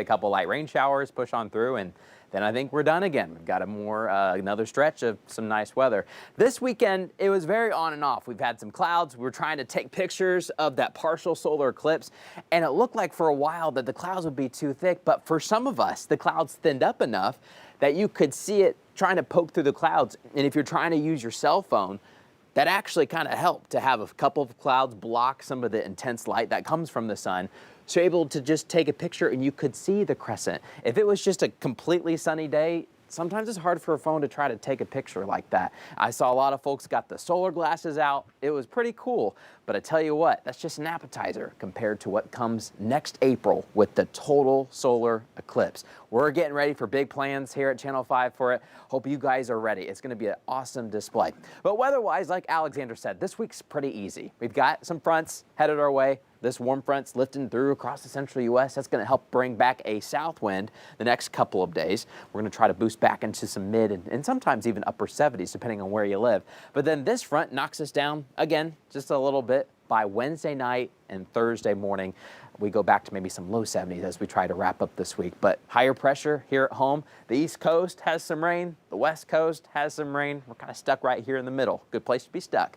A couple light rain showers push on through, and then I think we're done again. We've got another stretch of some nice weather. This weekend, it was very on and off. We've had some clouds. We were trying to take pictures of that partial solar eclipse, and it looked like for a while that the clouds would be too thick, but for some of us, the clouds thinned up enough that you could see it trying to poke through the clouds. And if you're trying to use your cell phone, that actually kind of helped to have a couple of clouds block some of the intense light that comes from the sun. So you're able to just take a picture and you could see the crescent. If it was just a completely sunny day, sometimes it's hard for a phone to try to take a picture like that. I saw a lot of folks got the solar glasses out. It was pretty cool. But I tell you what, that's just an appetizer compared to what comes next April with the total solar eclipse. We're getting ready for big plans here at Channel 5 for it. Hope you guys are ready. It's going to be an awesome display. But weather-wise, like Alexander said, this week's pretty easy. We've got some fronts headed our way. This warm front's lifting through across the central U.S. That's going to help bring back a south wind the next couple of days. We're going to try to boost back into some mid and sometimes even upper 70s, depending on where you live. But then this front knocks us down again, just a little bit by Wednesday night and Thursday morning. We go back to maybe some low 70s as we try to wrap up this week. But higher pressure here at home. The East Coast has some rain. The West Coast has some rain. We're kind of stuck right here in the middle. Good place to be stuck.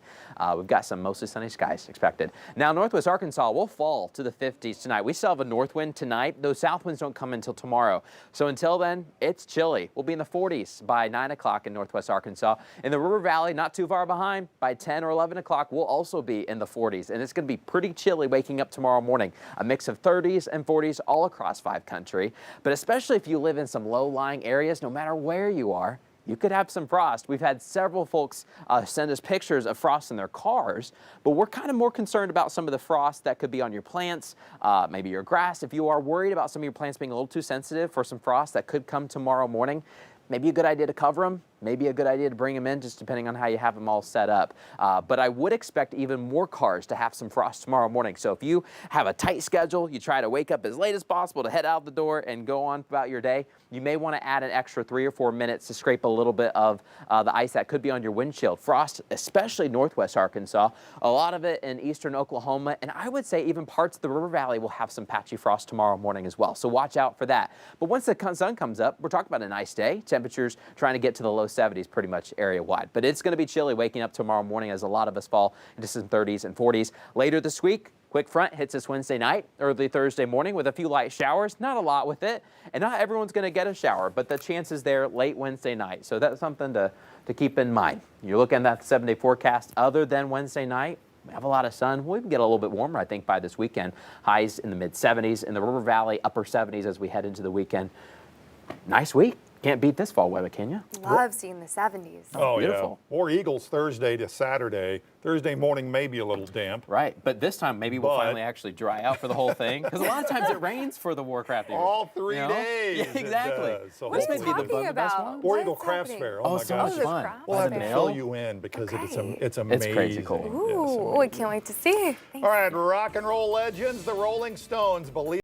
We've got some mostly sunny skies expected. Now, Northwest Arkansas will fall to the 50s tonight. We still have a north wind tonight. Those south winds don't come until tomorrow. So until then, it's chilly. We'll be in the 40s by 9 o'clock in Northwest Arkansas. In the River Valley, not too far behind, by 10 or 11 o'clock, we'll also be in the 40s. And it's going to be pretty chilly waking up tomorrow morning. A mix of 30s and 40s all across 5 country. But especially if you live in some low-lying areas, no matter where you are, you could have some frost. We've had several folks send us pictures of frost in their cars, but we're kind of more concerned about some of the frost that could be on your plants, maybe your grass. If you are worried about some of your plants being a little too sensitive for some frost that could come tomorrow morning, maybe a good idea to cover them. Maybe a good idea to bring them in, just depending on how you have them all set up. But I would expect even more cars to have some frost tomorrow morning. So if you have a tight schedule, you try to wake up as late as possible to head out the door and go on about your day, you may want to add an extra 3 or 4 minutes to scrape a little bit of the ice that could be on your windshield. Frost, especially Northwest Arkansas, a lot of it in eastern Oklahoma, and I would say even parts of the River Valley will have some patchy frost tomorrow morning as well. So watch out for that. But once the sun comes up, we're talking about a nice day. Temperatures trying to get to the low 70s pretty much area-wide. But it's going to be chilly waking up tomorrow morning as a lot of us fall into some 30s and 40s. Later this week, quick front hits us Wednesday night, early Thursday morning with a few light showers. Not a lot with it, and not everyone's going to get a shower, but the chance is there late Wednesday night. So that's something to keep in mind. You're looking at the 7-day forecast. Other than Wednesday night, we have a lot of sun. We'll even get a little bit warmer, I think, by this weekend. Highs in the mid-70s, in the River Valley, upper 70s as we head into the weekend. Nice week. Can't beat this fall weather, can you? Love seeing the 70s. Oh, beautiful. Yeah. Or Eagles Thursday to Saturday. Thursday morning may be a little damp. Right, but this time maybe we'll finally actually dry out for the whole thing. Because a lot of times it rains for the Warcraft Eagles. All 3 days. Yeah, exactly. So What are you may be talking about? War Eagle What's Crafts happening? Fair. Oh, my so gosh. much fun. We'll have to Mail? fill you in because it's amazing. It's crazy cool. Ooh, I can't wait to see. Thanks. All right, rock and roll legends, the Rolling Stones, believe